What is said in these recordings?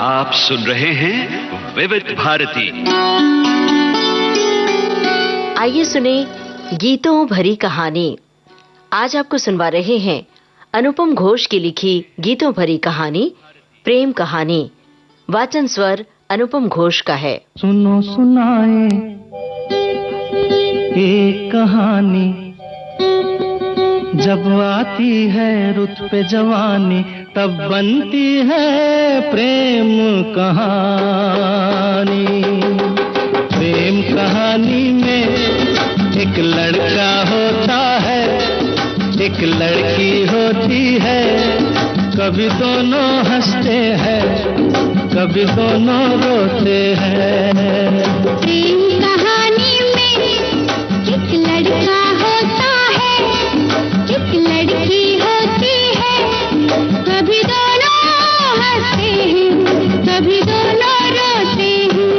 आप सुन रहे हैं विविध भारती। आइए सुने गीतों भरी कहानी। आज आपको सुनवा रहे हैं अनुपम घोष की लिखी गीतों भरी कहानी प्रेम कहानी। वाचन स्वर अनुपम घोष का है। सुनो सुनाए एक कहानी, जब आती है रुत पे जवानी तब बनती है प्रेम कहानी। प्रेम कहानी में एक लड़का होता है, एक लड़की होती है, कभी दोनों हंसते हैं, कभी दोनों रोते हैं। प्रेम कहानी में एक लड़का होता है, एक लड़की होती है, कभी दोनों हंसते हैं, कभी दोनों रोते हैं।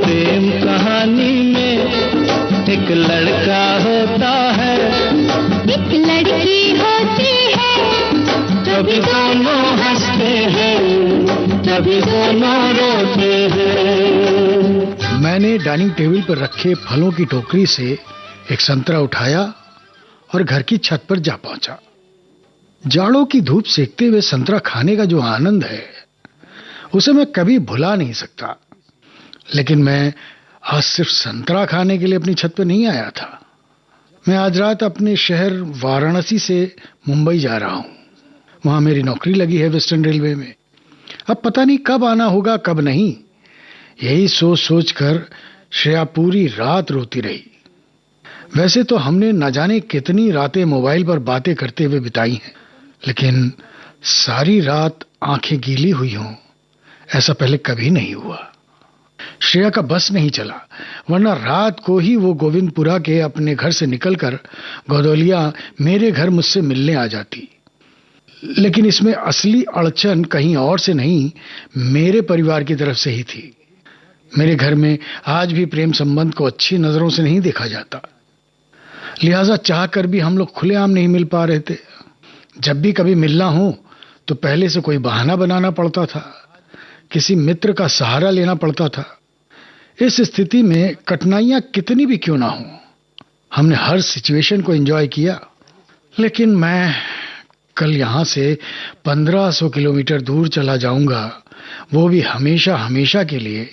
प्रेम कहानी में एक लड़का होता है, एक लड़की होती है, कभी दोनों हंसते हैं, कभी दोनों रोते हैं। मैंने डाइनिंग टेबल पर रखे फलों की टोकरी से एक संतरा उठाया और घर की छत पर जा पहुंचा। जाड़ों की धूप सेकते हुए संतरा खाने का जो आनंद है उसे मैं कभी भुला नहीं सकता। लेकिन मैं आज सिर्फ संतरा खाने के लिए अपनी छत पर नहीं आया था। मैं आज रात अपने शहर वाराणसी से मुंबई जा रहा हूं। वहां मेरी नौकरी लगी है वेस्टर्न रेलवे में। अब पता नहीं कब आना होगा कब नहीं। यही सोच सोच कर श्रेया पूरी रात रोती रही। वैसे तो हमने न जाने कितनी रातें मोबाइल पर बातें करते हुए बिताई हैं, लेकिन सारी रात आंखें गीली हुई हों ऐसा पहले कभी नहीं हुआ। श्रेया का बस नहीं चला, वरना रात को ही वो गोविंदपुरा के अपने घर से निकलकर गौदौलिया मेरे घर मुझसे मिलने आ जाती। लेकिन इसमें असली अड़चन कहीं और से नहीं, मेरे परिवार की तरफ से ही थी। मेरे घर में आज भी प्रेम संबंध को अच्छी नजरों से नहीं देखा जाता। लिहाजा चाहकर भी हम लोग खुलेआम नहीं मिल पा रहे थे। जब भी कभी मिलना हो तो पहले से कोई बहाना बनाना पड़ता था, किसी मित्र का सहारा लेना पड़ता था। इस स्थिति में कठिनाइयां कितनी भी क्यों ना हो, हमने हर सिचुएशन को एंजॉय किया। लेकिन मैं कल यहां से 1500 किलोमीटर दूर चला जाऊंगा, वो भी हमेशा हमेशा के लिए।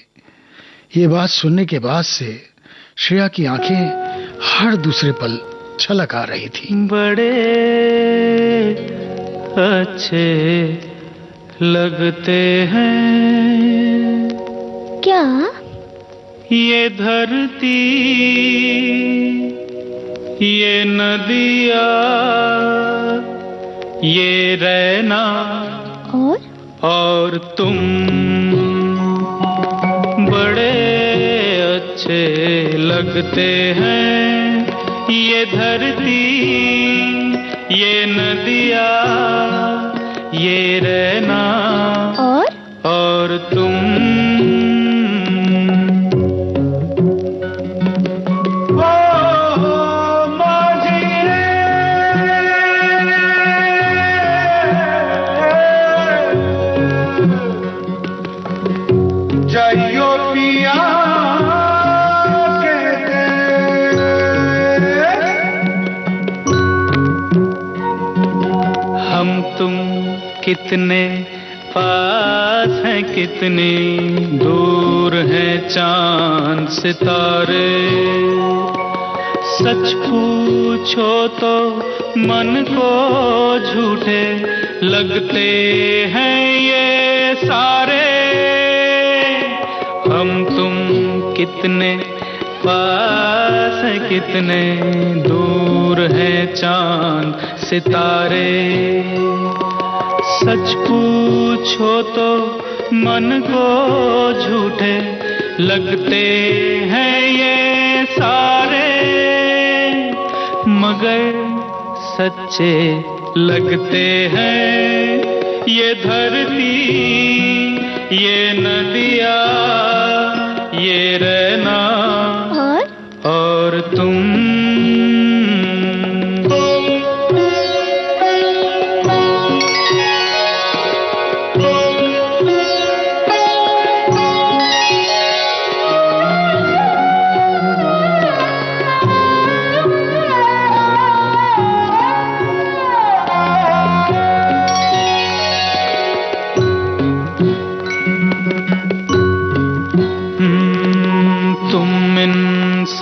ये बात सुनने के बाद से श्रेया की आंखें हर दूसरे पल छलक आ रही थी। बड़े अच्छे लगते हैं क्या? ये धरती, ये नदिया, ये रहना और तुम। बड़े अच्छे लगते हैं ये धरती, ये नदिया, ये रहना और तुम। कितने पास हैं, कितने दूर हैं चांद सितारे। सच पूछो तो मन को झूठे लगते हैं ये सारे। हम तुम कितने पास हैं, कितने दूर हैं चांद सितारे। सच पूछो तो मन को झूठे लगते हैं ये सारे, मगर सच्चे लगते हैं ये धरती, ये नदिया, ये रहना और तुम।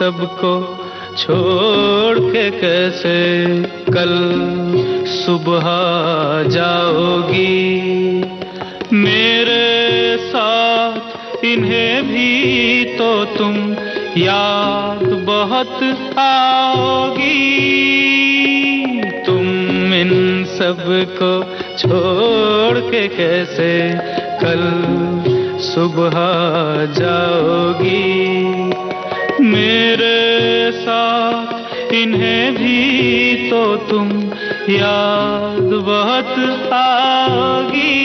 सबको छोड़ के कैसे कल सुबह जाओगी। मेरे साथ इन्हें भी तो तुम याद बहुत आओगी। तुम इन सबको छोड़ के कैसे कल सुबह जाओगी। मेरे साथ इन्हें भी तो तुम याद बहुत आओगी।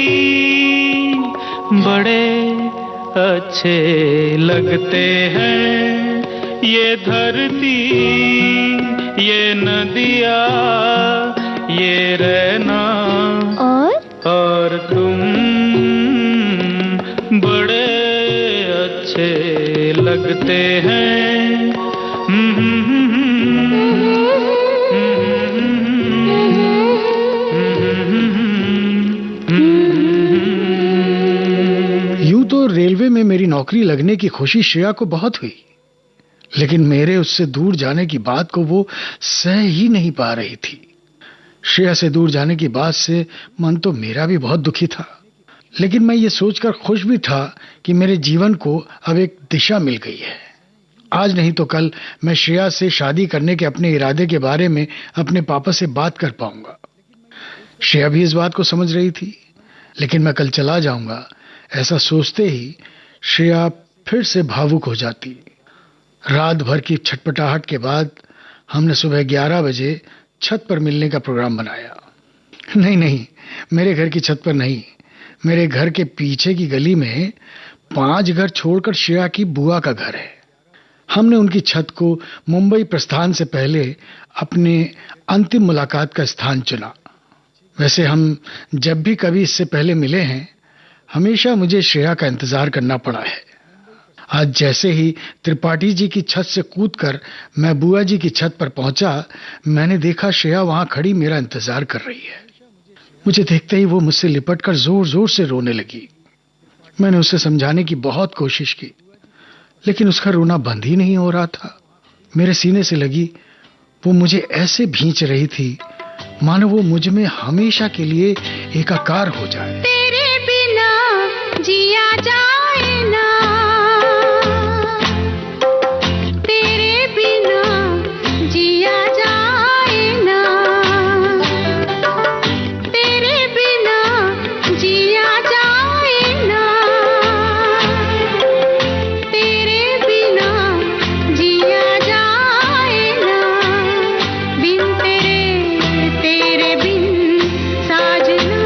बड़े अच्छे लगते हैं ये धरती, ये नदियाँ, ये रहना और तुम बड़े अच्छे लगते हैं। यूं तो रेलवे में मेरी नौकरी लगने की खुशी श्रेया को बहुत हुई, लेकिन मेरे उससे दूर जाने की बात को वो सह ही नहीं पा रही थी। श्रेया से दूर जाने की बात से मन तो मेरा भी बहुत दुखी था, लेकिन मैं ये सोचकर खुश भी था कि मेरे जीवन को अब एक दिशा मिल गई है। आज नहीं तो कल मैं श्रेया से शादी करने के अपने इरादे के बारे में अपने पापा से बात कर पाऊंगा। श्रेया भी इस बात को समझ रही थी, लेकिन मैं कल चला जाऊंगा ऐसा सोचते ही श्रेया फिर से भावुक हो जाती। रात भर की छटपटाहट के बाद हमने सुबह 11 बजे छत पर मिलने का प्रोग्राम बनाया। नहीं, मेरे घर की छत पर नहीं, मेरे घर के पीछे की गली में 5 घर छोड़कर श्रेया की बुआ का घर है। हमने उनकी छत को मुंबई प्रस्थान से पहले अपने अंतिम मुलाकात का स्थान चुना। वैसे हम जब भी कभी इससे पहले मिले हैं, हमेशा मुझे श्रेया का इंतजार करना पड़ा है। आज जैसे ही त्रिपाठी जी की छत से कूदकर मैं बुआ जी की छत पर पहुंचा, मैंने देखा श्रेया वहां खड़ी मेरा इंतजार कर रही है। मुझे देखते ही वो मुझसे लिपटकर जोर जोर से रोने लगी। मैंने उसे समझाने की बहुत कोशिश की, लेकिन उसका रोना बंद ही नहीं हो रहा था। मेरे सीने से लगी वो मुझे ऐसे भींच रही थी मानो वो मुझ में हमेशा के लिए एकाकार हो जाए। तेरे बिना जिया जाए ना, तेरे बिना जिया जाए ना, तेरे बिना जिया जाए ना, तेरे बिना जिया जाए ना, बिन तेरे तेरे बिन साजना।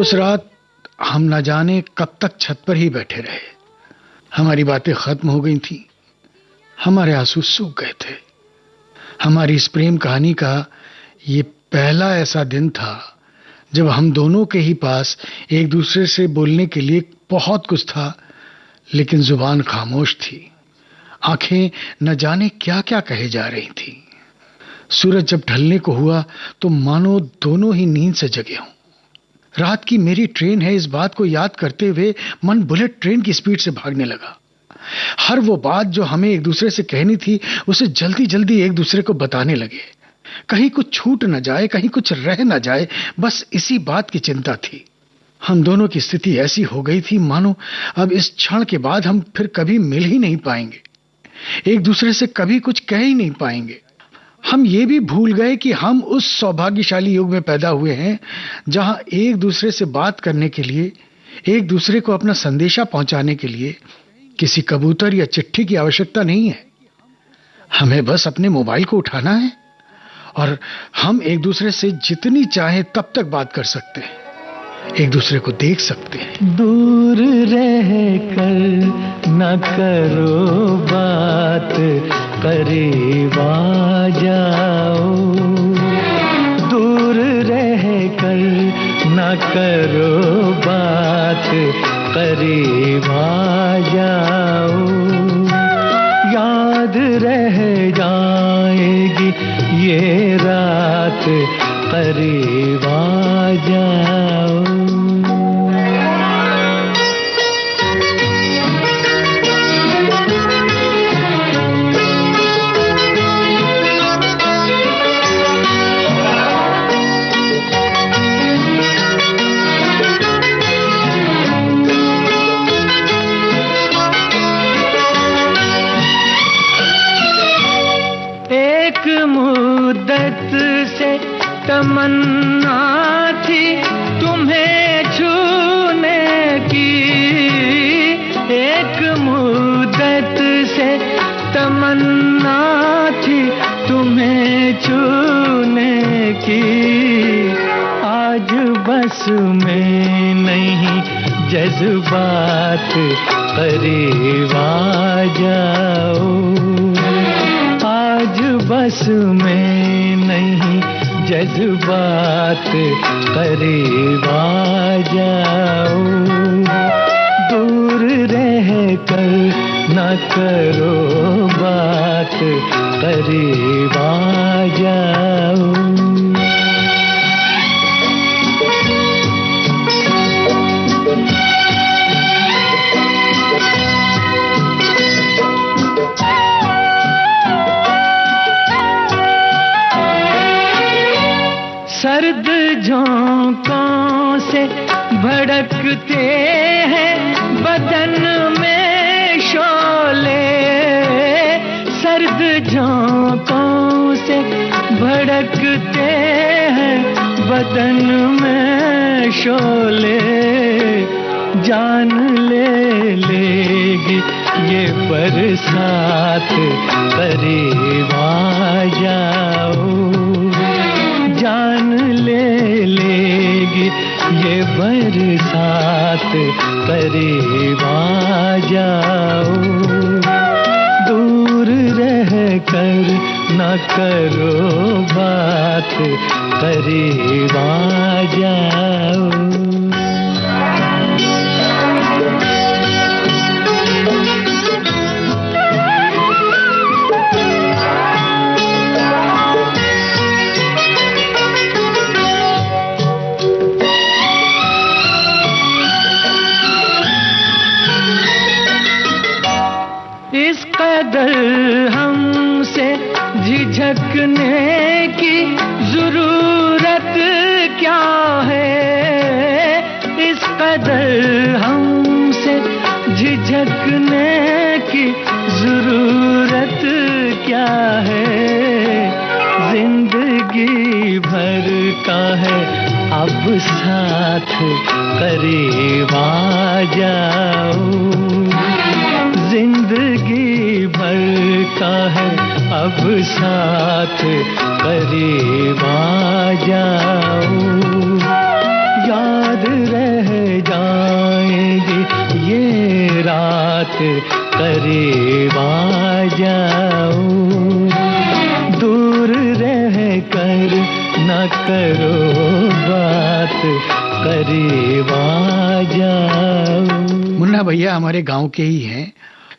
उस रात हम न जाने कब तक छत पर ही बैठे रहे। हमारी बातें खत्म हो गई थी, हमारे आंसू सूख गए थे। हमारी इस प्रेम कहानी का ये पहला ऐसा दिन था जब हम दोनों के ही पास एक दूसरे से बोलने के लिए बहुत कुछ था, लेकिन जुबान खामोश थी। आंखें न जाने क्या क्या कहे जा रही थी। सूरज जब ढलने को हुआ तो मानो दोनों ही नींद से जगे हों। रात की मेरी ट्रेन है, इस बात को याद करते हुए मन बुलेट ट्रेन की स्पीड से भागने लगा। हर वो बात जो हमें एक दूसरे से कहनी थी उसे जल्दी जल्दी एक दूसरे को बताने लगे। कहीं कुछ छूट न जाए, कहीं कुछ रह न जाए, बस इसी बात की चिंता थी। हम दोनों की स्थिति ऐसी हो गई थी मानो अब इस क्षण के बाद हम फिर कभी मिल ही नहीं पाएंगे, एक दूसरे से कभी कुछ कह ही नहीं पाएंगे। हम ये भी भूल गए कि हम उस सौभाग्यशाली युग में पैदा हुए हैं जहां एक दूसरे से बात करने के लिए, एक दूसरे को अपना संदेशा पहुंचाने के लिए किसी कबूतर या चिट्ठी की आवश्यकता नहीं है। हमें बस अपने मोबाइल को उठाना है और हम एक दूसरे से जितनी चाहे तब तक बात कर सकते हैं, एक दूसरे को देख सकते हैं। दूर रह कर न करो बात, करीब आ जाओ। दूर रह कर न करो बात, करीब आ जाओ। याद रह जाएगी ये रात, करीब आ जाओ। एक मुद्दत से तमन्ना थी तुम्हें छूने की, एक मुद्दत से तमन्ना थी तुम्हें छूने की। आज बस में नहीं जज्बात, करीब आ जाओ। आज बस में नहीं जज्बात, करीब आ जाओ। दूर रह कर न करो बात, करीब आ जाओ। सर्द झोंकों से भड़कते हैं बदन में शोले। सर्द झोंकों से भड़कते हैं बदन में शोले। जान ले लेगी ये बरसात, करीब आ जाओ। जान ले लेगी ये बरसात, करीब आ जाओ। दूर रह कर न करो बात, करीब आ जाओ। इस कदर हमसे झिझकने की जरूरत क्या है। इस कदर हमसे झिझकने की जरूरत क्या है। जिंदगी भर का है अब साथ, करीब आ जाओ। जिंदगी भर का है अब साथ, करीब आ जाओ। याद रह जाएंगी ये रात, करीब आ जाओ, दूर रह कर न करो बात, करीब आ जाओ। मुन्ना भैया हमारे गांव के ही हैं,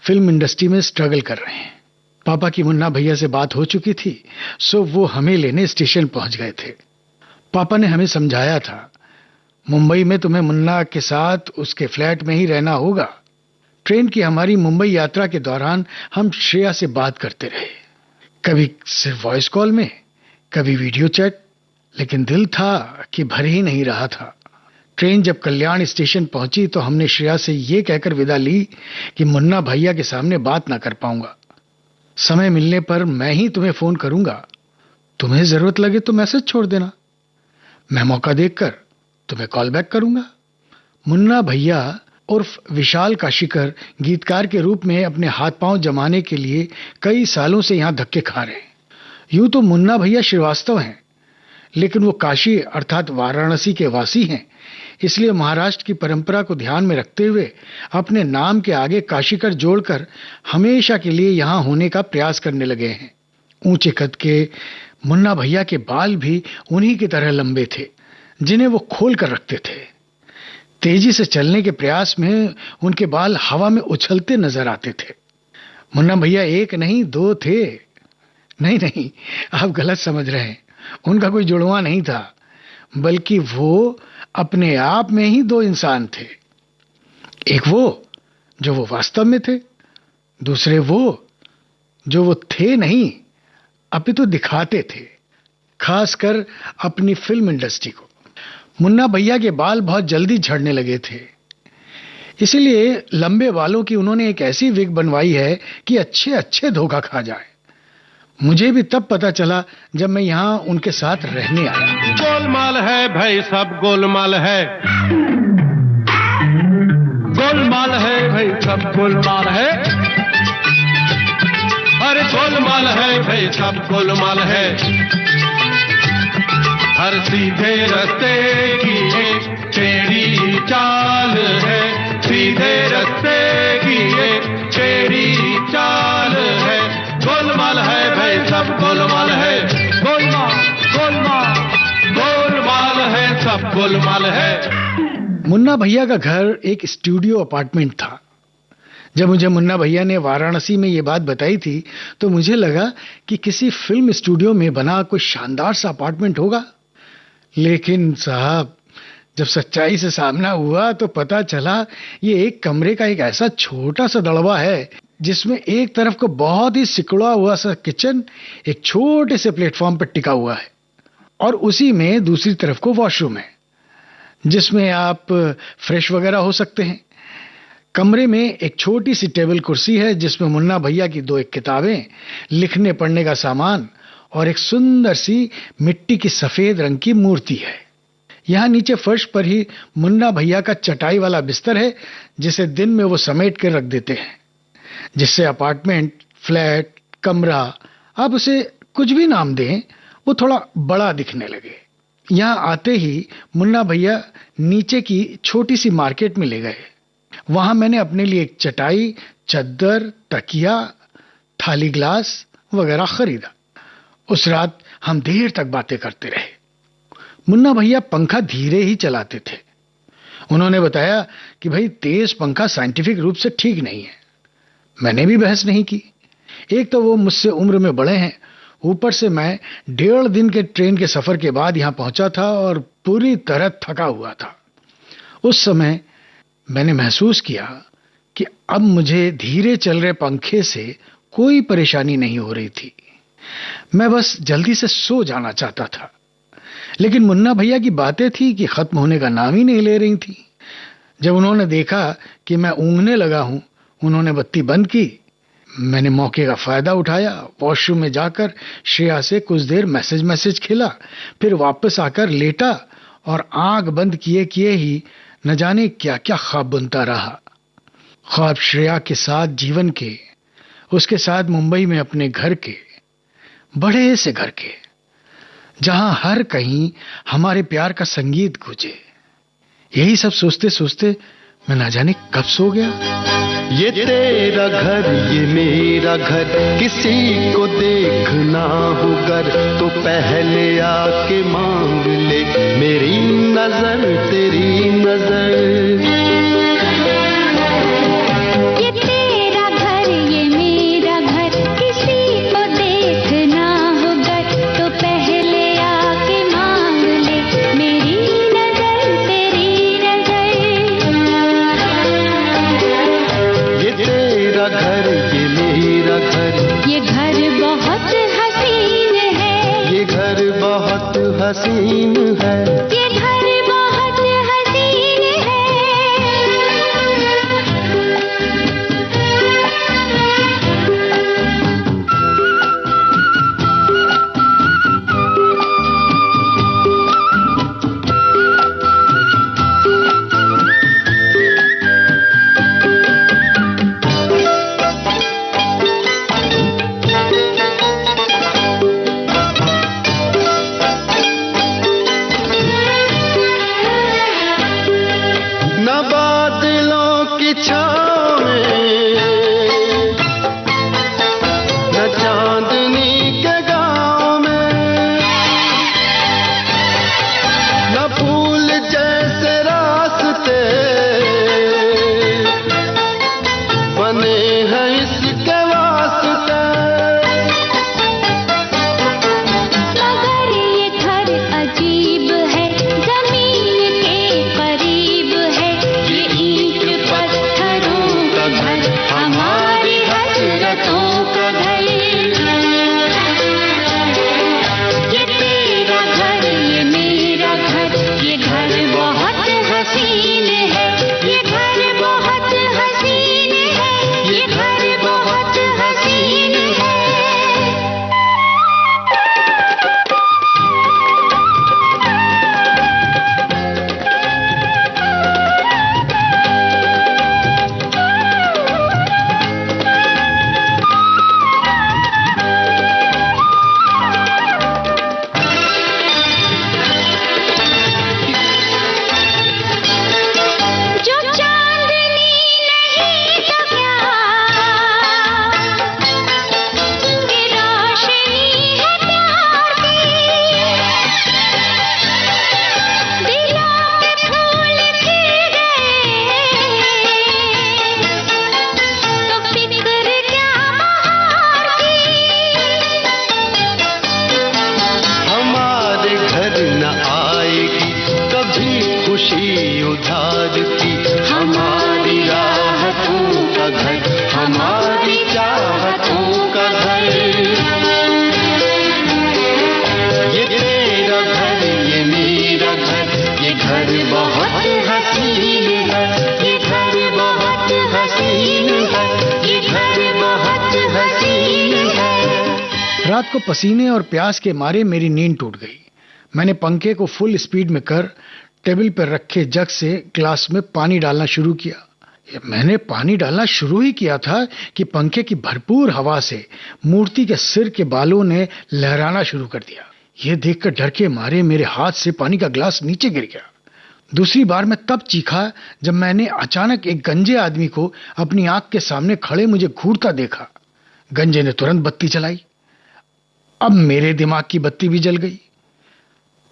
फिल्म इंडस्ट्री में स्ट्रगल कर रहे हैं। पापा की मुन्ना भैया से बात हो चुकी थी, सो वो हमें लेने स्टेशन पहुंच गए थे। पापा ने हमें समझाया था, मुंबई में तुम्हें मुन्ना के साथ उसके फ्लैट में ही रहना होगा। ट्रेन की हमारी मुंबई यात्रा के दौरान हम श्रेया से बात करते रहे, कभी सिर्फ वॉइस कॉल में, कभी वीडियो चैट, लेकिन दिल था कि भर ही नहीं रहा था। ट्रेन जब कल्याण स्टेशन पहुंची तो हमने श्रेया से ये कहकर विदा ली कि मुन्ना भैया के सामने बात ना कर पाऊंगा। समय मिलने पर मैं ही तुम्हें फोन करूंगा, तुम्हें जरूरत लगे तो मैसेज छोड़ देना, मैं मौका देखकर तुम्हें कॉल बैक करूंगा। मुन्ना भैया उर्फ विशाल काशीकर गीतकार के रूप में अपने हाथ पांव जमाने के लिए कई सालों से यहां धक्के खा रहे हैं। यूं तो मुन्ना भैया श्रीवास्तव हैं, लेकिन वो काशी अर्थात वाराणसी के वासी हैं, इसलिए महाराष्ट्र की परंपरा को ध्यान में रखते हुए अपने नाम के आगे काशीकर जोड़कर हमेशा के लिए यहां होने का प्रयास करने लगे हैं। ऊंचे कद के मुन्ना भैया के बाल भी उन्हीं की तरह लंबे थे, जिन्हें वो खोल कर रखते थे। तेजी से चलने के प्रयास में उनके बाल हवा में उछलते नजर आते थे। मुन्ना भैया एक नहीं दो थे। नहीं, आप गलत समझ रहे हैं, उनका कोई जुड़वा नहीं था, बल्कि वो अपने आप में ही दो इंसान थे। एक वो जो वो वास्तव में थे, दूसरे वो जो वो थे नहीं अपितु दिखाते थे, खासकर अपनी फिल्म इंडस्ट्री को। मुन्ना भैया के बाल बहुत जल्दी झड़ने लगे थे, इसलिए लंबे बालों की उन्होंने एक ऐसी विग बनवाई है कि अच्छे अच्छे धोखा खा जाए। मुझे भी तब पता चला जब मैं यहां उनके साथ रहने आया। गोलमाल है भाई, सब गोलमाल है, गोलमाल है भाई, सब गोलमाल है, अरे गोलमाल है भाई, सब गोलमाल है। हर सीधे रास्ते की एक टेढ़ी चाल है, सीधे रास्ते की एक टेढ़ी चाल है। गोलमाल है भाई, सब गोलमाल है, गोलमाल गोलमाल गोलमाल है, सब गोलमाल है। मुन्ना भैया का घर एक स्टूडियो अपार्टमेंट था। जब मुझे मुन्ना भैया ने वाराणसी में ये बात बताई थी तो मुझे लगा कि किसी फिल्म स्टूडियो में बना कोई शानदार सा अपार्टमेंट होगा, लेकिन साहब जब सच्चाई से सामना हुआ तो पता चला ये एक कमरे का एक ऐसा छोटा सा दड़बा है जिसमें एक तरफ को बहुत ही सिकुड़ा हुआ सा किचन एक छोटे से प्लेटफॉर्म पर टिका हुआ है, और उसी में दूसरी तरफ को वॉशरूम है जिसमें आप फ्रेश वगैरह हो सकते हैं। कमरे में एक छोटी सी टेबल कुर्सी है जिसमें मुन्ना भैया की दो एक किताबें, लिखने पढ़ने का सामान और एक सुंदर सी मिट्टी की सफेद रंग की मूर्ति है। यहाँ नीचे फर्श पर ही मुन्ना भैया का चटाई वाला बिस्तर है जिसे दिन में वो समेट कर रख देते हैं, जिससे अपार्टमेंट, फ्लैट, कमरा, आप उसे कुछ भी नाम दें, वो थोड़ा बड़ा दिखने लगे। यहाँ आते ही मुन्ना भैया नीचे की छोटी सी मार्केट में ले गए। वहां मैंने अपने लिए एक चटाई, चद्दर, तकिया, थाली ग्लास वगैरह खरीदा। उस रात हम देर तक बातें करते रहे। मुन्ना भैया पंखा धीरे ही चलाते थे। उन्होंने बताया कि भाई तेज पंखा साइंटिफिक रूप से ठीक नहीं है। मैंने भी बहस नहीं की। एक तो वो मुझसे उम्र में बड़े हैं, ऊपर से मैं 1.5 दिन के ट्रेन के सफर के बाद यहां पहुंचा था और पूरी तरह थका हुआ था। उस समय मैंने महसूस किया कि अब मुझे धीरे चल रहे पंखे से कोई परेशानी नहीं हो रही थी। मैं बस जल्दी से सो जाना चाहता था, लेकिन मुन्ना भैया की बातें थी कि खत्म होने का नाम ही नहीं ले रही थी। जब उन्होंने देखा कि मैं ऊँघने लगा हूं, उन्होंने बत्ती बंद की। मैंने मौके का फायदा उठाया, वॉशरूम में जाकर श्रेया से कुछ देर मैसेज खेला, फिर वापस आकर लेटा और आंख बंद किए किए ही न जाने क्या क्या ख्वाब बुनता रहा। ख्वाब श्रेया के साथ जीवन के, उसके साथ मुंबई में अपने घर के, बड़े से घर के, जहां हर कहीं हमारे प्यार का संगीत गूंजे। यही सब सोचते सोचते मैं ना जाने कब सो गया। ये तेरा घर ये मेरा घर, किसी को देखना हो गर तो पहले आके मांग ले मेरी नजर तेरी नजर। ये तेरा घर ये मेरा घर, किसी को देखना हो गर तो पहले आके मांग ले मेरी नजर तेरी नजर। ये तेरा घर ये मेरा घर, ये घर बहुत हसीन है, ये घर बहुत हसीन है। ये घर बहुत हसीन है। न बादलों की छाँव में, न चांदनी के गाँव में, न फूल जैसे रास्ते बने हैं इसके वास्ते। मगर ये घर अजीब है, जमीन के करीब है। ये ईंट पत्थरों का घर, हमारी हसरतों का घर। ये तेरा घर ये मेरा घर, ये घर बहुत हसीन है, ये घर बहुत हसीन है, ये घर बहुत हसीन है। जो चांदनी नहीं तो क्या, ये रोशनी है प्यार की। दिलों में फूल खिल गए तो फिक्र क्या बहार की। हमारे घर न आएगी कभी खुशी उधार की, हमारी राहतों का घर, हमारी चाहतों का घर। ये तेरा घर ये मेरा घर, ये घर बहुत हसीन है, ये घर बहुत हसीन है, ये घर बहुत हसीन है। रात को पसीने और प्यास के मारे मेरी नींद टूट गई। मैंने पंखे को फुल स्पीड में कर टेबल पर रखे जग से ग्लास में पानी डालना शुरू किया। मैंने पानी डालना शुरू ही किया था कि पंखे की भरपूर हवा से मूर्ति के सिर के बालों ने लहराना शुरू कर दिया। यह देखकर डर के मारे मेरे हाथ से पानी का ग्लास नीचे गिर गया। दूसरी बार मैं तब चीखा जब मैंने अचानक एक गंजे आदमी को अपनी आंख के सामने खड़े मुझे घूरता देखा। गंजे ने तुरंत बत्ती जलाई। अब मेरे दिमाग की बत्ती भी जल गई।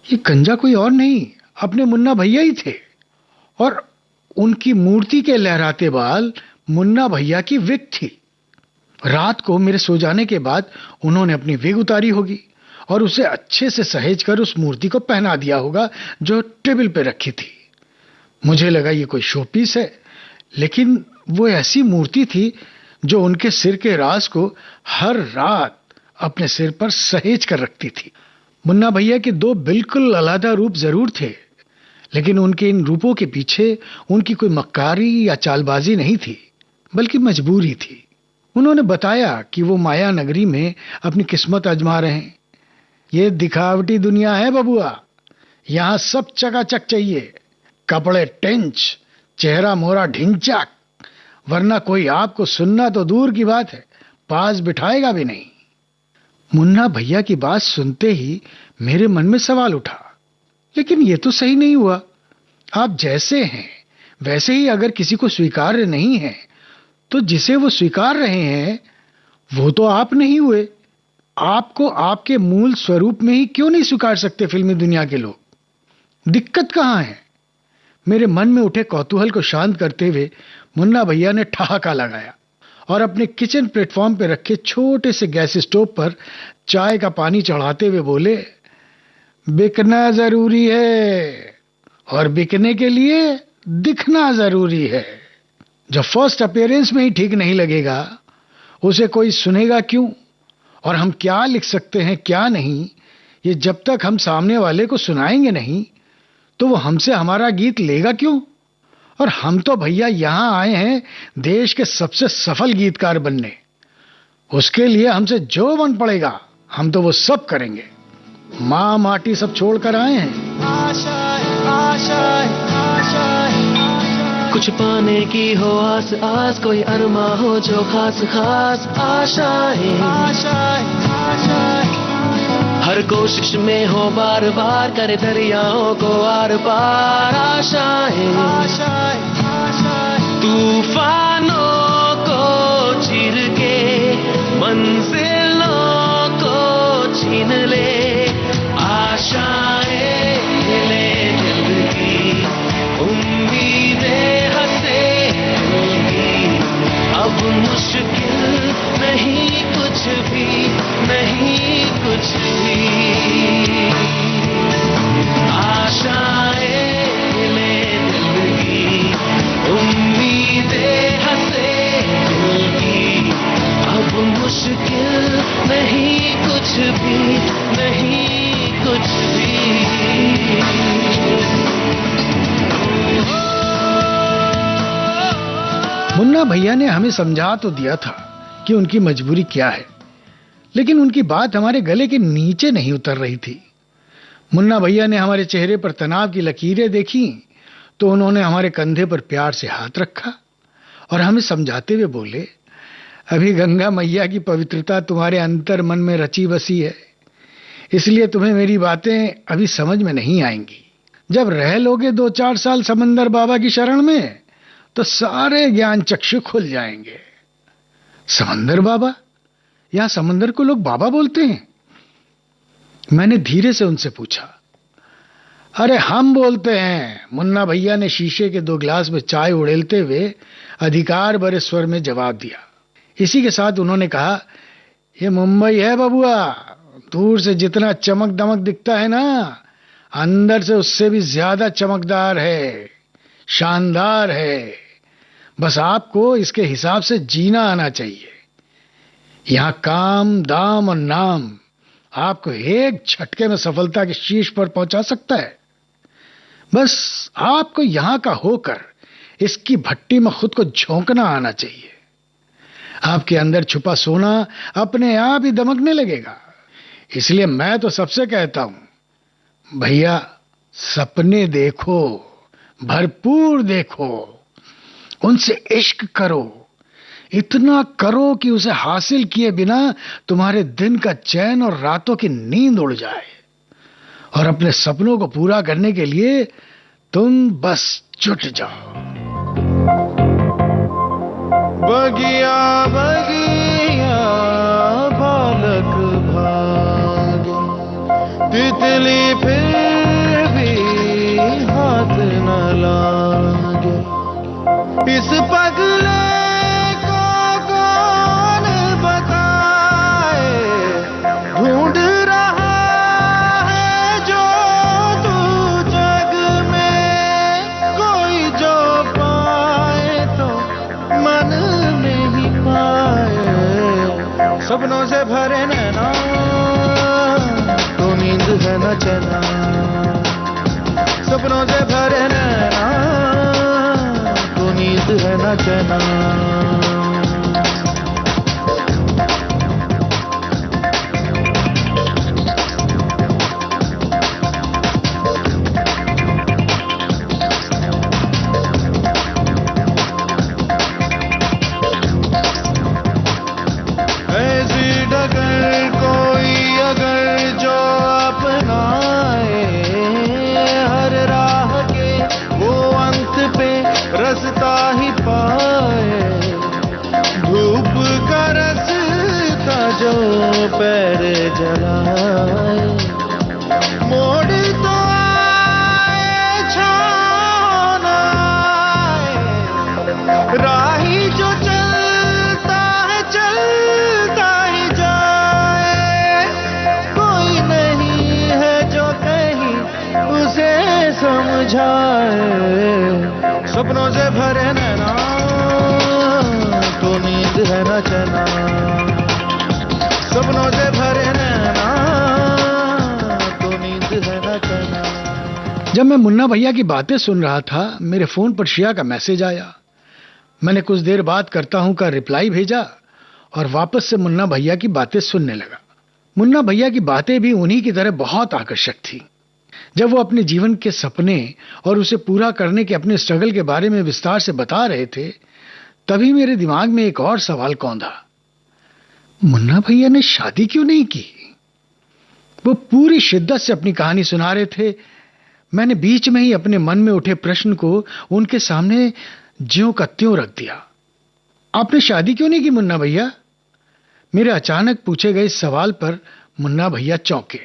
ये गंजा कोई और नहीं, अपने मुन्ना भैया ही थे, और उनकी मूर्ति के लहराते बाल मुन्ना भैया की विग थी। रात को मेरे सो जाने के बाद उन्होंने अपनी विग उतारी होगी और उसे अच्छे से सहेज कर उस मूर्ति को पहना दिया होगा जो टेबल पे रखी थी। मुझे लगा ये कोई शोपीस है, लेकिन वो ऐसी मूर्ति थी जो उनके सिर के राज को हर रात अपने सिर पर सहेज कर रखती थी। मुन्ना भैया के दो बिल्कुल अलग रूप जरूर थे, लेकिन उनके इन रूपों के पीछे उनकी कोई मक्कारी या चालबाजी नहीं थी, बल्कि मजबूरी थी। उन्होंने बताया कि वो माया नगरी में अपनी किस्मत आजमा रहे हैं। ये दिखावटी दुनिया है बबुआ, यहां सब चकाचक चाहिए, कपड़े टेंच, चेहरा मोरा ढिंचाक, वरना कोई आपको सुनना तो दूर की बात है, पास बिठाएगा भी नहीं। मुन्ना भैया की बात सुनते ही मेरे मन में सवाल उठा, लेकिन ये तो सही नहीं हुआ। आप जैसे हैं वैसे ही अगर किसी को स्वीकार्य नहीं है तो जिसे वो स्वीकार रहे हैं वो तो आप नहीं हुए। आपको आपके मूल स्वरूप में ही क्यों नहीं स्वीकार सकते फिल्मी दुनिया के लोग? दिक्कत कहां है? मेरे मन में उठे कौतूहल को शांत करते हुए मुन्ना भैया ने ठहाका लगाया और अपने किचन प्लेटफॉर्म पर रखे छोटे से गैस स्टोव पर चाय का पानी चढ़ाते हुए बोले, बिकना जरूरी है और बिकने के लिए दिखना जरूरी है। जब फर्स्ट अपीयरेंस में ही ठीक नहीं लगेगा उसे कोई सुनेगा क्यों? और हम क्या लिख सकते हैं क्या नहीं, ये जब तक हम सामने वाले को सुनाएंगे नहीं तो वो हमसे हमारा गीत लेगा क्यों? और हम तो भैया यहां आए हैं देश के सबसे सफल गीतकार बनने। उसके लिए हमसे जो मन पड़ेगा हम तो वो सब करेंगे। माँ माटी सब छोड़कर आए हैं। कुछ पाने की हो आस आस, कोई अरमा हो जो खास खास आशाएं। हर कोशिश में हो बार बार, करे दरियाओं को आर पार आशाएं। तूफानों को चीर के मंजिलों को छीन ले, आशाएं ले दिल की, उम्मीदें हंसे होंगी। अब मुश्किल नहीं कुछ भी, नहीं कुछ भी। आशाएं ले दिल की, उम्मीदें हंसे होंगी। अब मुश्किल नहीं कुछ भी, नहीं कुछ भी। मुन्ना भैया ने हमें समझा तो दिया था कि उनकी मजबूरी क्या है, लेकिन उनकी बात हमारे गले के नीचे नहीं उतर रही थी। मुन्ना भैया ने हमारे चेहरे पर तनाव की लकीरें देखी तो उन्होंने हमारे कंधे पर प्यार से हाथ रखा और हमें समझाते हुए बोले, अभी गंगा मैया की पवित्रता तुम्हारे अंतर मन में रची बसी है, इसलिए तुम्हें मेरी बातें अभी समझ में नहीं आएंगी। जब रह लोगे 2-4 साल समंदर बाबा की शरण में तो सारे ज्ञान चक्षु खुल जाएंगे। समंदर बाबा? यहां समंदर को लोग बाबा बोलते हैं? मैंने धीरे से उनसे पूछा। अरे हम बोलते हैं, मुन्ना भैया ने शीशे के 2 गिलास में चाय उड़ेलते हुए अधिकार भरे स्वर में जवाब दिया। इसी के साथ उन्होंने कहा, ये मुंबई है बबुआ, दूर से जितना चमक दमक दिखता है ना, अंदर से उससे भी ज्यादा चमकदार है, शानदार है। बस आपको इसके हिसाब से जीना आना चाहिए। यहां काम दाम और नाम आपको एक झटके में सफलता के शीर्ष पर पहुंचा सकता है। बस आपको यहां का होकर इसकी भट्टी में खुद को झोंकना आना चाहिए। आपके अंदर छुपा सोना अपने आप ही दमकने लगेगा। इसलिए मैं तो सबसे कहता हूं, भैया सपने देखो, भरपूर देखो, उनसे इश्क करो, इतना करो कि उसे हासिल किए बिना तुम्हारे दिन का चैन और रातों की नींद उड़ जाए। और अपने सपनों को पूरा करने के लिए तुम बस जुट जाओ। बगिया बगिया बालक भागे, तितली फिर भी हाथ न लागे। इस पगले को कौन बताए, ढूंढ रहा है जो तू जग में, कोई जो पाए तो मन नहीं पाए। सपनों से भरे नैना तो नींद है न चैना, सपनों से भरे नैना तो नींद है न चैना। ऐसी डगर कोई अगर जो अपनाए, हर राह के वो जो पैर जलाए, मोड़ तो आए छान आए, राही जो चलता ही जाए, कोई नहीं है जो कहीं उसे समझाए। सपनों से भरे नैना तो नींद है न चैना, सपनों से भरे नैना तो नींद है न चैना। जब मैं मुन्ना भैया की बातें सुन रहा था, मेरे फोन पर श्रेया का मैसेज आया। मैंने कुछ देर बाद करता हूं का रिप्लाई भेजा और वापस से मुन्ना भैया की बातें सुनने लगा। मुन्ना भैया की बातें भी उन्हीं की तरह बहुत आकर्षक थी। जब वो अपने जीवन के सपने और उसे पूरा करने के अपने स्ट्रगल के बारे में विस्तार से बता रहे थे, तभी मेरे दिमाग में एक और सवाल कौंधा, मुन्ना भैया ने शादी क्यों नहीं की? वो पूरी शिद्दत से अपनी कहानी सुना रहे थे। मैंने बीच में ही अपने मन में उठे प्रश्न को उनके सामने ज्यों का त्यों रख दिया। आपने शादी क्यों नहीं की मुन्ना भैया? मेरे अचानक पूछे गए सवाल पर मुन्ना भैया चौंके।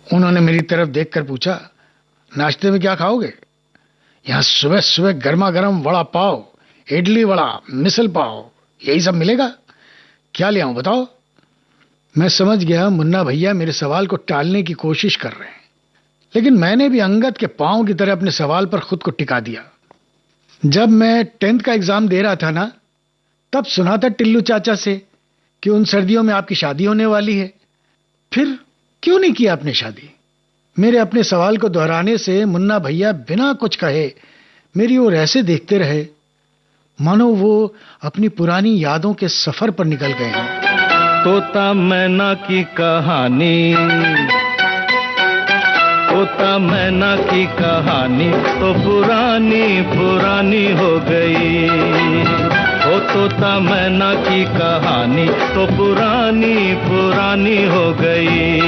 उन्होंने मेरी तरफ देखकर पूछा, नाश्ते में क्या खाओगे? यहां सुबह सुबह गर्मा गर्म वड़ा पाव, इडली वड़ा, मिसल पाव, यही सब मिलेगा? क्या ले आऊं बताओ? मैं समझ गया मुन्ना भैया मेरे सवाल को टालने की कोशिश कर रहे हैं, लेकिन मैंने भी अंगद के पांव की तरह अपने सवाल पर खुद को टिका दिया। जब मैं 10th का एग्जाम दे रहा था ना, तब सुना था टिल्लू चाचा से कि उन सर्दियों में आपकी शादी होने वाली है। फिर क्यों नहीं किया आपने शादी? मेरे अपने सवाल को दोहराने से मुन्ना भैया बिना कुछ कहे मेरी ओर ऐसे देखते रहे मानो वो अपनी पुरानी यादों के सफर पर निकल गए हैं। तोता मैना की कहानी, तोता मैना की कहानी तो पुरानी पुरानी हो गई। ओ तोता मैना की कहानी तो पुरानी पुरानी हो गई।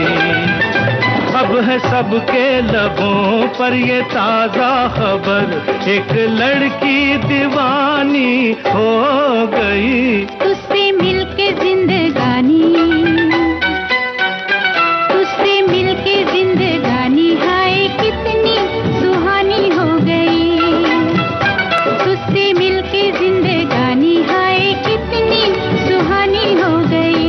अब है सबके लबों पर ये ताजा खबर, एक लड़की दीवानी हो गई। तुझसे मिलके जिंदगानी, तुझसे मिलके जिंदगानी हाय कितनी सुहानी हो गई। तुझसे मिलके जिंदगानी हाय कितनी सुहानी हो गई।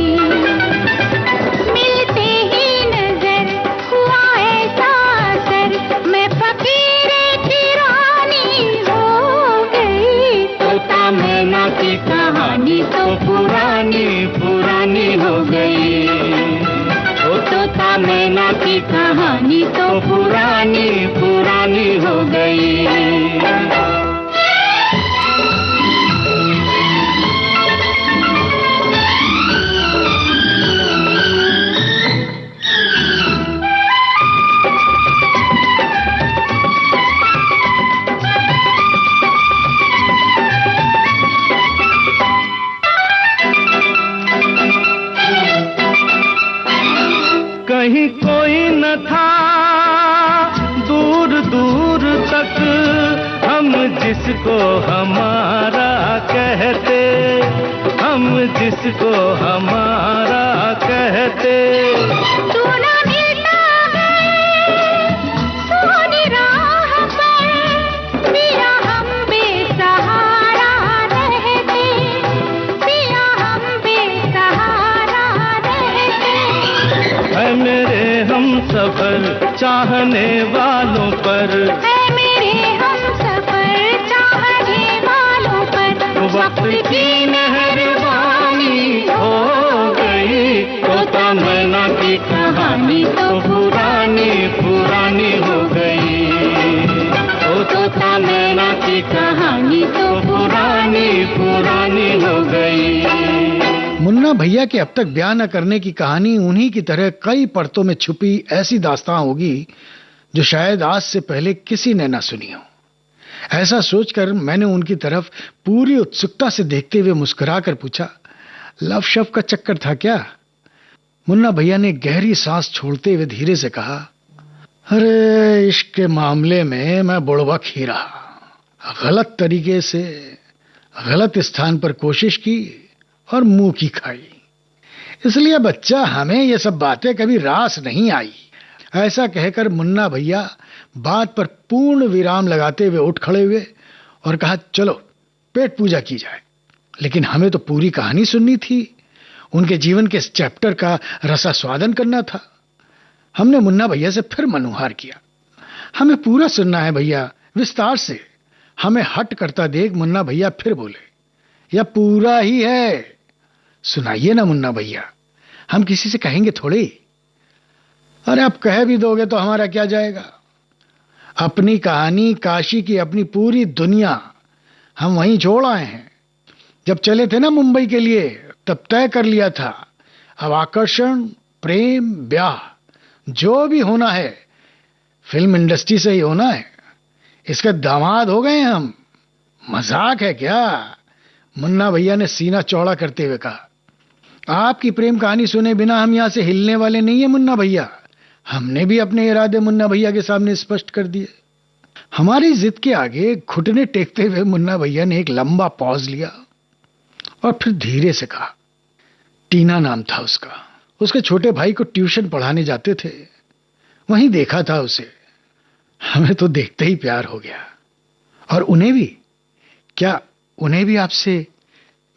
मिलते ही नजर हुआ ऐसा असर, मैं फकीरे की रानी हो गई। तोता मैना की कहानी तो पुरानी पुरानी हो गई। ओ तोता मैना की कहानी तो पुरानी पुरानी हो गई। कहीं कोई न था दूर दूर तक, हम जिसको हमारा कहते, हम जिसको हमारा कहते। तू ना मिलता है सोनी राह पर, पिया हम बेसहारा रहते, पिया हम बेसहारा रहते। है मेरे हम सफर चाहने वालों पर, है मेरे हम सफर चाहने वालों पर, वक्त की मेहरबानी हो गई। तोता मैना की कहानी तो पुरानी पुरानी हो गई। ओ तोता मैना की कहानी तो पुरानी पुरानी हो गई। मुन्ना भैया के अब तक बयान न करने की कहानी उन्हीं की तरह कई परतों में छुपी ऐसी दास्तां होगी जो शायद आज से पहले किसी ने न सुनी हो। ऐसा सोचकर मैंने उनकी तरफ पूरी उत्सुकता से देखते हुए मुस्कुराकर पूछा, लव शव का चक्कर था क्या? मुन्ना भैया ने गहरी सांस छोड़ते हुए धीरे से कहा, अरे इश्क के मामले में मैं बुड़बक ही रहा। गलत तरीके से गलत स्थान पर कोशिश की और मुंह की खाई। इसलिए बच्चा हमें ये सब बातें कभी रास नहीं आई। ऐसा कहकर मुन्ना भैया बात पर पूर्ण विराम लगाते हुए उठ खड़े हुए और कहा, चलो पेट पूजा की जाए। लेकिन हमें तो पूरी कहानी सुननी थी, उनके जीवन के इस चैप्टर का रसास्वादन करना था। हमने मुन्ना भैया से फिर मनुहार किया, हमें पूरा सुनना है भैया, विस्तार से। हमें हट करता देख मुन्ना भैया फिर बोले, यह पूरा ही है, सुनाइए ना मुन्ना भैया, हम किसी से कहेंगे थोड़ी। अरे आप कह भी दोगे तो हमारा क्या जाएगा, अपनी कहानी, काशी की अपनी पूरी दुनिया हम वहीं छोड़ आए हैं। जब चले थे ना मुंबई के लिए तब तय कर लिया था, अब आकर्षण, प्रेम, ब्याह जो भी होना है फिल्म इंडस्ट्री से ही होना है। इसके दामाद हो गए हम, मजाक है क्या? मुन्ना भैया ने सीना चौड़ा करते हुए कहा, आपकी प्रेम कहानी सुने बिना हम यहां से हिलने वाले नहीं है मुन्ना भैया। हमने भी अपने इरादे मुन्ना भैया के सामने स्पष्ट कर दिए। हमारी जिद के आगे घुटने टेकते हुए मुन्ना भैया ने एक लंबा पॉज लिया और फिर धीरे से कहा, टीना नाम था उसका, उसके छोटे भाई को ट्यूशन पढ़ाने जाते थे, वहीं देखा था उसे। हमें तो देखते ही प्यार हो गया। और उन्हें भी? क्या उन्हें भी आपसे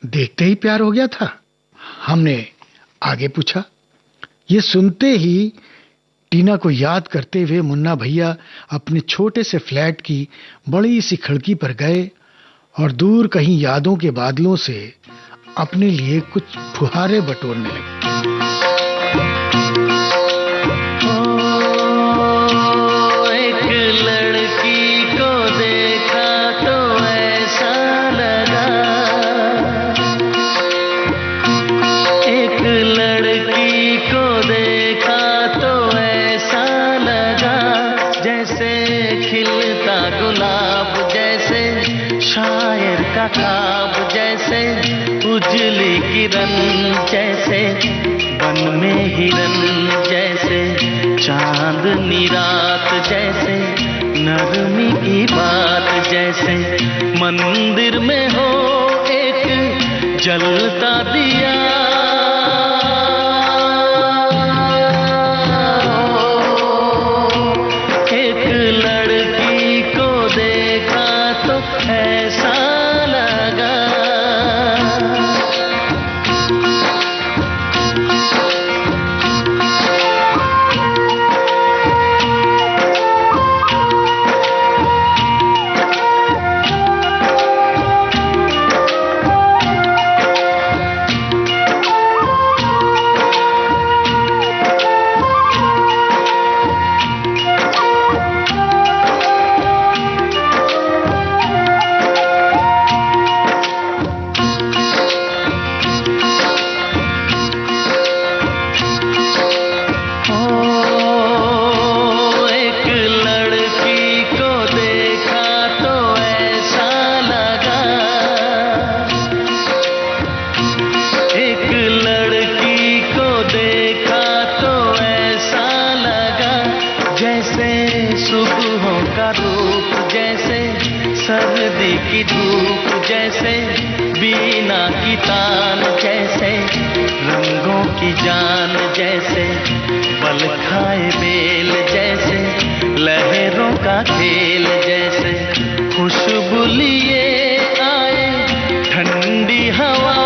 देखते ही प्यार हो गया था? हमने आगे पूछा। ये सुनते ही टीना को याद करते हुए मुन्ना भैया अपने छोटे से फ्लैट की बड़ी सी खिड़की पर गए और दूर कहीं यादों के बादलों से अपने लिए कुछ फुहारे बटोरने लगे। ख्वाब जैसे उजली किरण, जैसे वन में हिरन, जैसे चांदनी रात, जैसे नरमी की बात, जैसे मंदिर में हो एक जलता दिया। एक लड़की को देखा तो ऐसा सर्दी की धूप, जैसे बीना की तान, जैसे रंगों की जान, जैसे बल खाए बेल, जैसे लहरों का खेल, जैसे खुशबू लिए आए ठंडी हवा।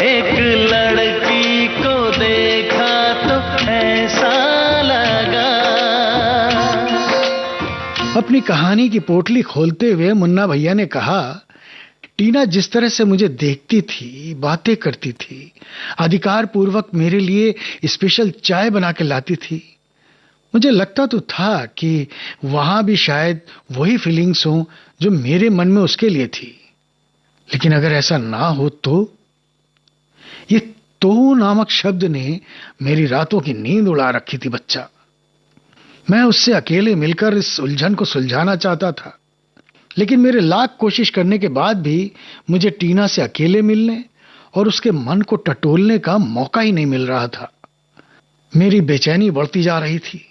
एक लड़की को देखा तो ऐसा अपनी कहानी की पोटली खोलते हुए मुन्ना भैया ने कहा, टीना जिस तरह से मुझे देखती थी, बातें करती थी, अधिकार पूर्वक मेरे लिए स्पेशल चाय बना के लाती थी, मुझे लगता तो था कि वहां भी शायद वही फीलिंग्स हों जो मेरे मन में उसके लिए थी। लेकिन अगर ऐसा ना हो तो? ये तो नामक शब्द ने मेरी रातों की नींद उड़ा रखी थी बच्चा। मैं उससे अकेले मिलकर इस उलझन को सुलझाना चाहता था, लेकिन मेरे लाख कोशिश करने के बाद भी मुझे टीना से अकेले मिलने और उसके मन को टटोलने का मौका ही नहीं मिल रहा था। मेरी बेचैनी बढ़ती जा रही थी।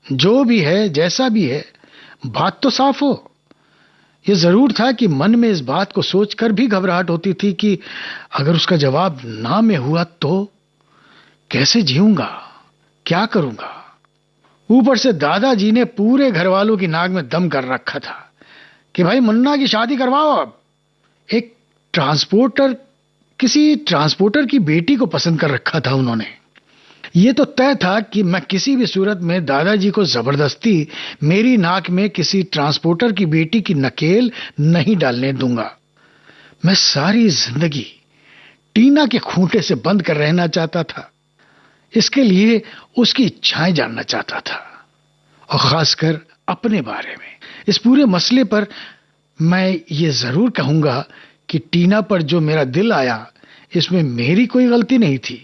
जो भी है, जैसा भी है, बात तो साफ हो। ये जरूर था कि मन में इस बात को सोचकर भी घबराहट होती थी कि अगर उसका जवाब ना में हुआ तो कैसे जीऊंगा, क्या करूंगा। ऊपर से दादाजी ने पूरे घर वालों की नाक में दम कर रखा था कि भाई मुन्ना की शादी करवाओ। अब एक ट्रांसपोर्टर किसी ट्रांसपोर्टर की बेटी को पसंद कर रखा था उन्होंने। ये तो तय था कि मैं किसी भी सूरत में दादाजी को जबरदस्ती मेरी नाक में किसी ट्रांसपोर्टर की बेटी की नकेल नहीं डालने दूंगा। मैं सारी जिंदगी टीना के खूंटे से बंद कर रहना चाहता था। इसके लिए उसकी इच्छाएं जानना चाहता था और खासकर अपने बारे में। इस पूरे मसले पर मैं ये जरूर कहूंगा कि टीना पर जो मेरा दिल आया इसमें मेरी कोई गलती नहीं थी।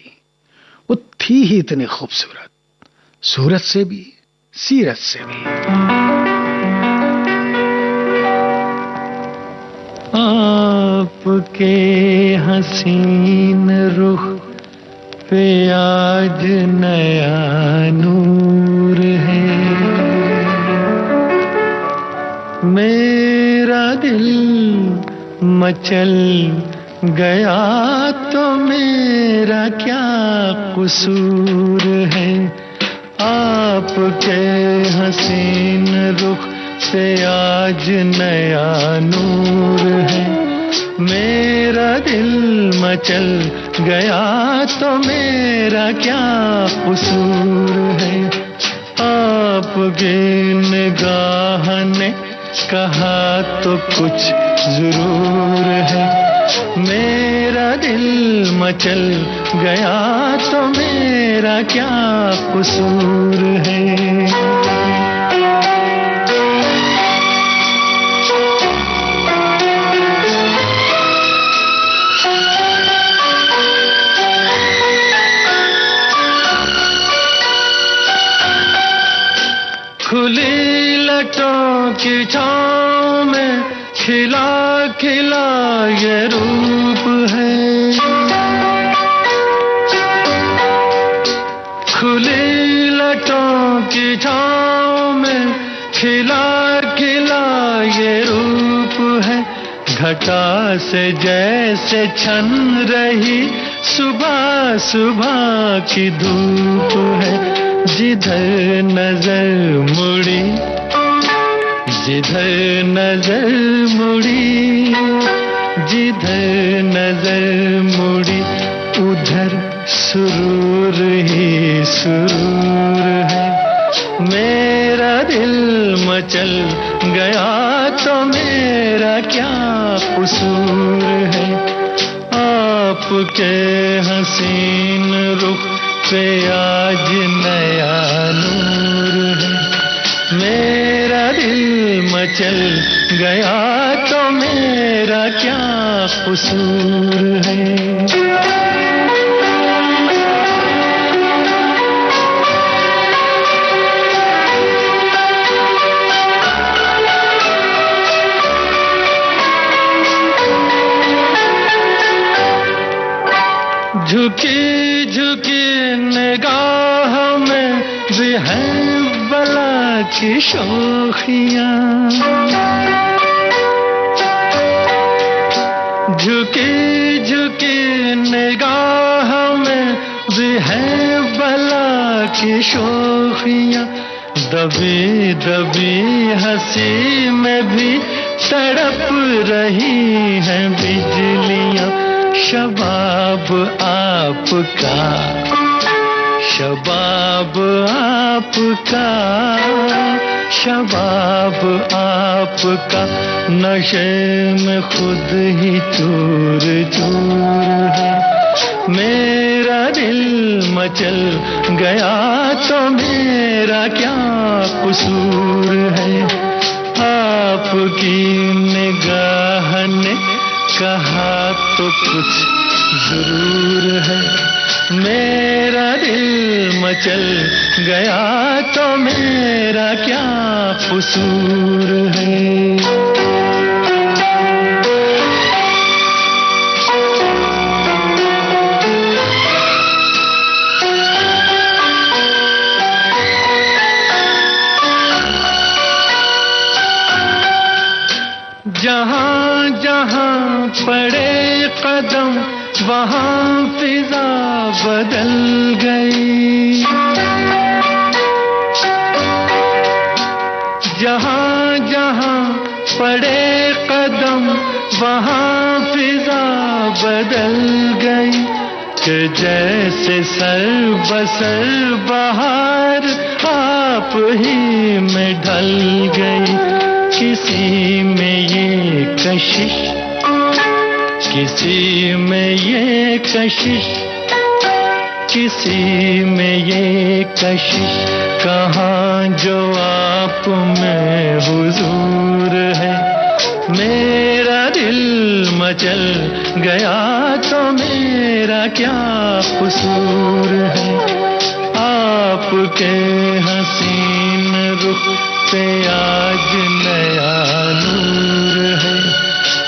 वो थी ही इतनी खूबसूरत, सूरत से भी सीरत से भी। आपके हसीन रुख पे आज नया नूर है, मेरा दिल मचल गया तो मेरा क्या कसूर है। आपके हसीन रुख पे आज नया नूर है, मेरा दिल मचल गया तो मेरा क्या कसूर है। आपकी निगाह ने कहा तो कुछ जरूर है, मेरा दिल मचल गया तो मेरा क्या कसूर है। खुली लटों की छाँव में खिला खिला ये रूप है, खुली लटों की छाँव में खिला खिला ये रूप है। घटा से जैसे छन रही सुबह सुबह की धूप है। जिधर नजर मुड़ी, जिधर नजर मुड़ी, जिधर नजर मुड़ी उधर सुरूर ही सुरूर है। मेरा दिल मचल गया तो मेरा क्या कसूर है। आपके हसीन रुख पे आज नया नूर है, मेरा दिल मचल गया तो मेरा क्या कसूर है। झुकी झुकी निगाह में भी है बला की शोखियाँ, झुकी झुकी निगाह में भी है बला की शोखियाँ। दबी दबी हंसी में भी तड़प रही हैं बिजलियाँ। शबाब आपका, शबाब आपका, शबाब आपका नशे में खुद ही चूर चूर है। मेरा दिल मचल गया तो मेरा क्या कसूर है। आपकी निगाह ने कहा तो कुछ जरूर है। मेरा दिल मचल गया तो मेरा क्या कसूर है। पड़े कदम वहाँ फिजा बदल गई। जहाँ जहाँ पड़े कदम वहाँ फिजा बदल गई कि जैसे सर बसर बहार आप ही में ढल गई। किसी में ये कशिश, किसी में ये कशिश, किसी में ये कशिश, कहाँ जो आप में हुजूर है। मेरा दिल मचल गया तो मेरा क्या कसूर है। आपके हसीन रुख पे आज नया नूर है।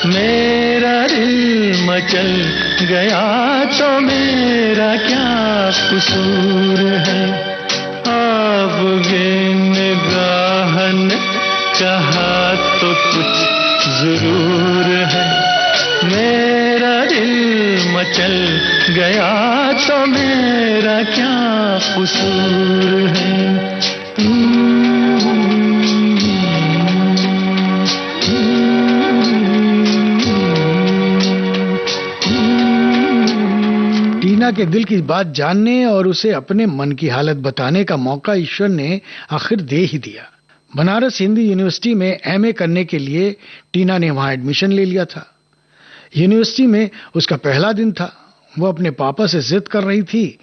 मेरा दिल मचल गया तो मेरा क्या कसूर है। आपके निगाह ने कहा तो कुछ जरूर है। मेरा दिल मचल गया तो मेरा क्या कसूर है। टीना के दिल की बात जानने और उसे अपने मन की हालत बताने का मौका ईश्वर ने आखिर दे ही दिया। बनारस हिंदी यूनिवर्सिटी में एमए करने के लिए टीना ने वहां एडमिशन ले लिया था। यूनिवर्सिटी में उसका पहला दिन था। वो अपने पापा से जिद कर रही थी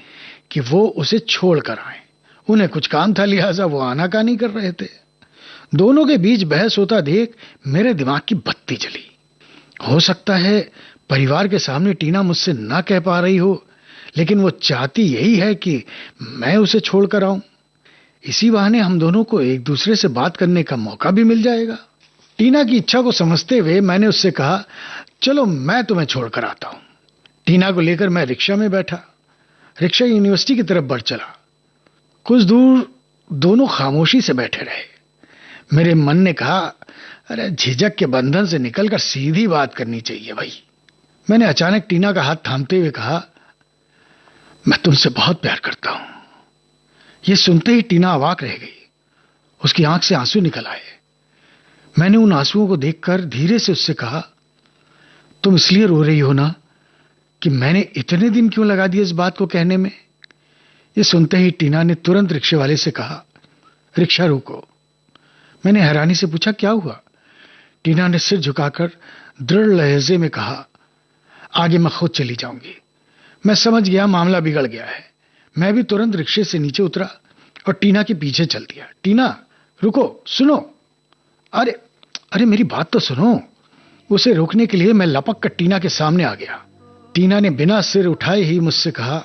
कि वो उसे छोड़ कर आए। उन्हें कुछ काम था, लिहाजा वो आनाकानी कर रहे थे। दोनों के बीच बहस होता देख मेरे दिमाग की बत्ती जली। हो सकता है परिवार के सामने टीना मुझसे ना कह पा रही हो, लेकिन वो चाहती यही है कि मैं उसे छोड़कर आऊं। इसी बहाने हम दोनों को एक दूसरे से बात करने का मौका भी मिल जाएगा। टीना की इच्छा को समझते हुए मैंने उससे कहा, चलो मैं तुम्हें छोड़कर आता हूं। टीना को लेकर मैं रिक्शा में बैठा। रिक्शा यूनिवर्सिटी की तरफ बढ़ चला। कुछ दूर दोनों खामोशी से बैठे रहे। मेरे मन ने कहा, अरे झिझक के बंधन से निकलकर सीधी बात करनी चाहिए भाई। मैंने अचानक टीना का हाथ थामते हुए कहा, मैं तुमसे बहुत प्यार करता हूं। यह सुनते ही टीना अवाक रह गई। उसकी आंख से आंसू निकल आए। मैंने उन आंसुओं को देखकर धीरे से उससे कहा, तुम इसलिए रो रही हो ना कि मैंने इतने दिन क्यों लगा दिए इस बात को कहने में। यह सुनते ही टीना ने तुरंत रिक्शे वाले से कहा, रिक्शा रोको। मैंने हैरानी से पूछा, क्या हुआ? टीना ने सिर झुकाकर दृढ़ लहजे में कहा, आगे मैं खुद चली जाऊंगी। मैं समझ गया मामला बिगड़ गया है। मैं भी तुरंत रिक्शे से नीचे उतरा और टीना के पीछे चल दिया। टीना रुको, सुनो। अरे अरे मेरी बात तो सुनो। उसे रोकने के लिए मैं लपक कर टीना के सामने आ गया। टीना ने बिना सिर उठाए ही मुझसे कहा,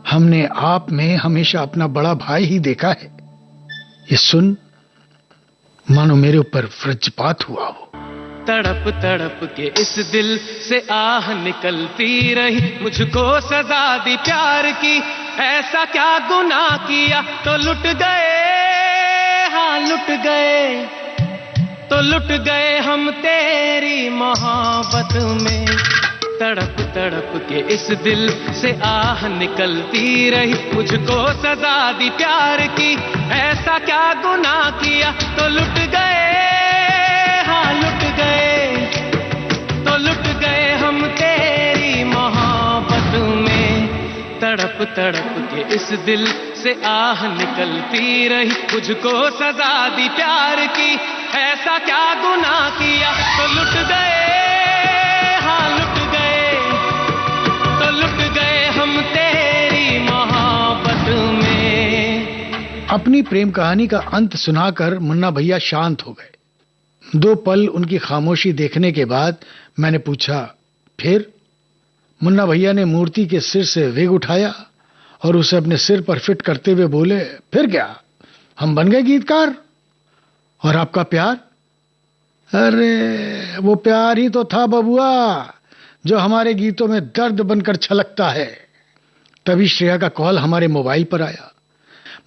हमने आप में हमेशा अपना बड़ा भाई ही देखा है। ये सुन, मानो मेरे ऊपर वज्रपात हुआ हो। तड़प तड़प के इस दिल से आह निकलती रही, मुझको सजा दी प्यार की। ऐसा क्या गुनाह किया तो लुट गए, हाँ लुट गए, तो लुट गए हम तेरी मोहब्बत में। तड़प तड़प के इस दिल से आह निकलती रही, मुझको सजा दी प्यार की। ऐसा क्या गुनाह किया तो लुट गए, हाँ लुट गए, तो लुट गए हम तेरी मोहब्बत में। तड़प तड़प के इस दिल से आह निकलती रही, मुझको सजा दी प्यार की। ऐसा क्या गुनाह किया तो लुट गए, हाँ लुट गए, तो लुट गए हम तेरी मोहब्बत में। अपनी प्रेम कहानी का अंत सुनाकर मुन्ना भैया शांत हो गए। 2 पल उनकी खामोशी देखने के बाद मैंने पूछा, फिर? मुन्ना भैया ने मूर्ति के सिर से वेग उठाया और उसे अपने सिर पर फिट करते हुए बोले, फिर क्या, हम बन गए गीतकार। और आपका प्यार? अरे वो प्यार ही तो था बबुआ, जो हमारे गीतों में दर्द बनकर छलकता है। तभी श्रेया का कॉल हमारे मोबाइल पर आया।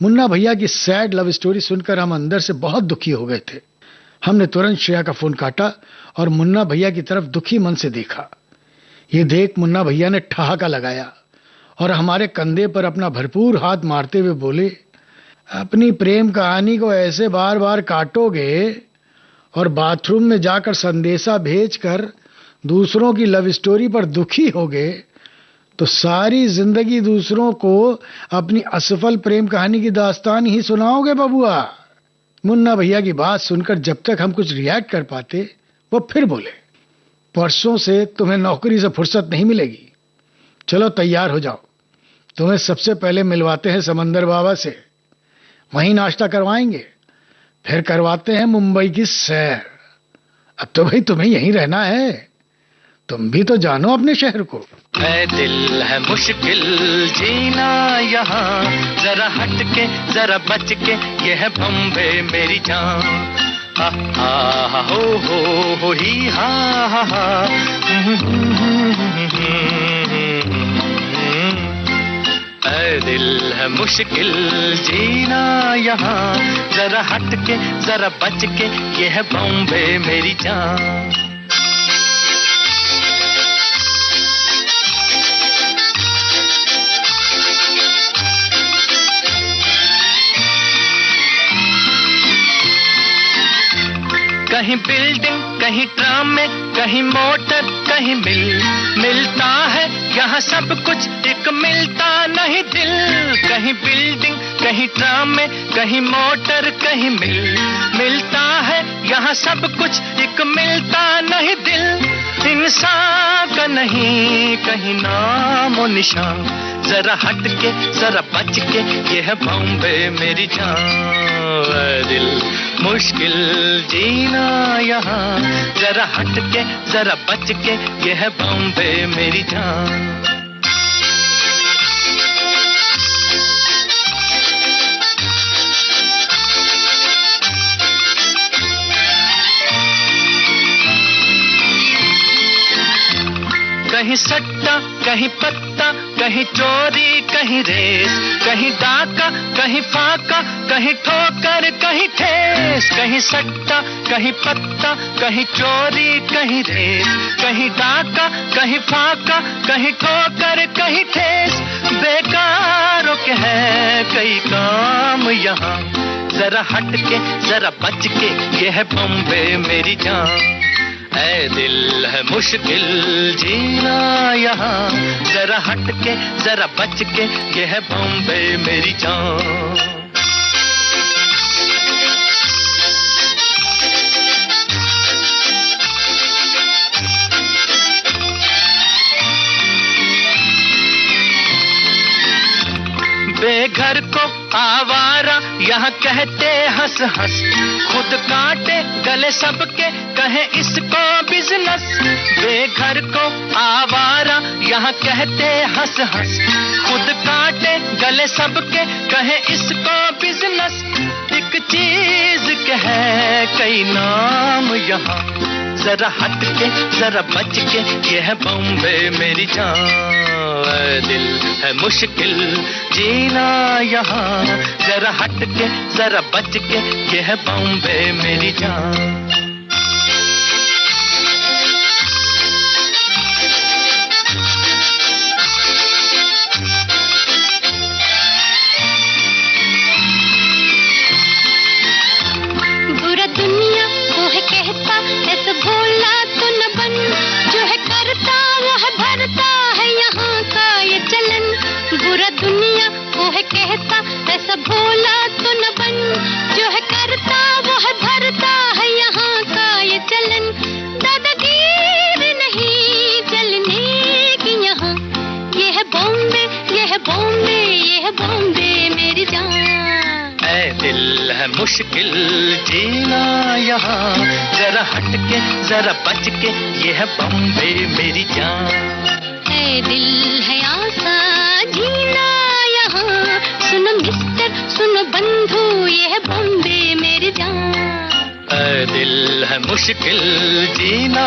मुन्ना भैया की सैड लव स्टोरी सुनकर हम अंदर से बहुत दुखी हो गए थे। हमने तुरंत श्रेया का फोन काटा और मुन्ना भैया की तरफ दुखी मन से देखा। ये देख मुन्ना भैया ने ठहाका लगाया और हमारे कंधे पर अपना भरपूर हाथ मारते हुए बोले, अपनी प्रेम कहानी को ऐसे बार बार काटोगे और बाथरूम में जाकर संदेशा भेजकर दूसरों की लव स्टोरी पर दुखी होगे तो सारी जिंदगी दूसरों को अपनी असफल प्रेम कहानी की दास्तान ही सुनाओगे बबुआ। मुन्ना भैया की बात सुनकर जब तक हम कुछ रिएक्ट कर पाते वो फिर बोले, परसों से तुम्हें नौकरी से फुर्सत नहीं मिलेगी, चलो तैयार हो जाओ, तुम्हें सबसे पहले मिलवाते हैं समंदर बाबा से, वहीं नाश्ता करवाएंगे, फिर करवाते हैं मुंबई की सैर। अब तो भाई तुम्हें यहीं रहना है, तुम भी तो जानो अपने शहर को। है दिल है मुश्किल जीना यहाँ, जरा हट के जरा बच के, ये है बम्बे मेरी जान। हा हा हो ही हा। है दिल है मुश्किल जीना यहाँ, जरा हट के जरा बच के, ये है बम्बे मेरी जान। कहीं बिल्डिंग कहीं ट्राम में, कहीं मोटर कहीं मिलता है यहाँ सब कुछ, एक मिलता नहीं दिल। कहीं बिल्डिंग कहीं ट्राम में, कहीं मोटर कहीं मिलता है यहाँ सब कुछ, एक मिलता नहीं दिल। इंसान का नहीं कहीं नाम और निशान, जरा हट के जरा बच के, ये है बॉम्बे मेरी जान। दिल मुश्किल जीना यहाँ, जरा हट के जरा बच के, ये है बॉम्बे मेरी जान। कहीं सट्टा कहीं पत्ता, कहीं चोरी कहीं रेस, कहीं डाका कहीं फाका, कहीं ठोकर कहीं ठेस। कहीं सट्टा कहीं पत्ता, कहीं चोरी कहीं रेस, कहीं डाका कहीं फाका, कहीं ठोकर कहीं ठेस। बेकारों के है कई काम यहाँ, जरा हट के जरा बच के, ये है बॉम्बे मेरी जान। ऐ दिल है मुश्किल जीना यहाँ, जरा हट के जरा बच के, ये है बॉम्बे मेरी जान। बेघर को आवारा यहाँ कहते हंस हंस, खुद काटे गले सबके कहे इसको बिजनेस। बेघर को आवारा यहाँ कहते हंस हंस, खुद काटे गले सबके कहे इसको बिजनेस। एक चीज के है कई नाम यहाँ, जरा हट के जरा बच के, ये है बॉम्बे मेरी जान। दिल है मुश्किल जीना यहाँ, जरा हट के जरा बच के, ये है बॉम्बे मेरी जान। बुरा दुनिया वो है कहता, ऐसा भोला तो न बन, जो है करता वो है भरता है यहाँ का ये चलन। बुरा दुनिया वो है कहता, ऐसा भोला तो न बन, जो है करता वो है भरता है यहाँ का ये चलन। दादागीर नहीं चलने की यहाँ, ये है बॉम्बे ये है बॉम्बे ये है बॉम्बे मेरी जान। ऐ दिल है मुश्किल जीना यहाँ, जरा हट के जरा बच के, ये है बॉम्बे मेरी जान। ऐ दिल है आसा जीना यहाँ, सुनो मिस्टर सुनो बंधु, ये है बॉम्बे मेरी जान। ऐ दिल है मुश्किल जीना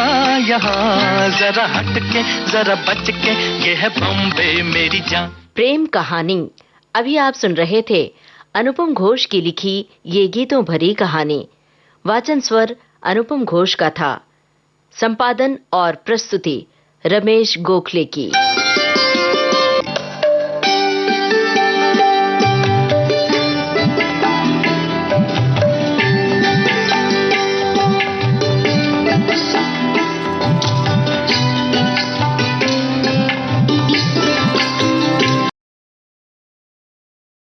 यहाँ, जरा हट के जरा बच के, ये है बॉम्बे मेरी जान। प्रेम कहानी। अभी आप सुन रहे थे अनुपम घोष की लिखी ये गीतों भरी कहानी। वाचन स्वर अनुपम घोष का था। संपादन और प्रस्तुति रमेश गोखले की।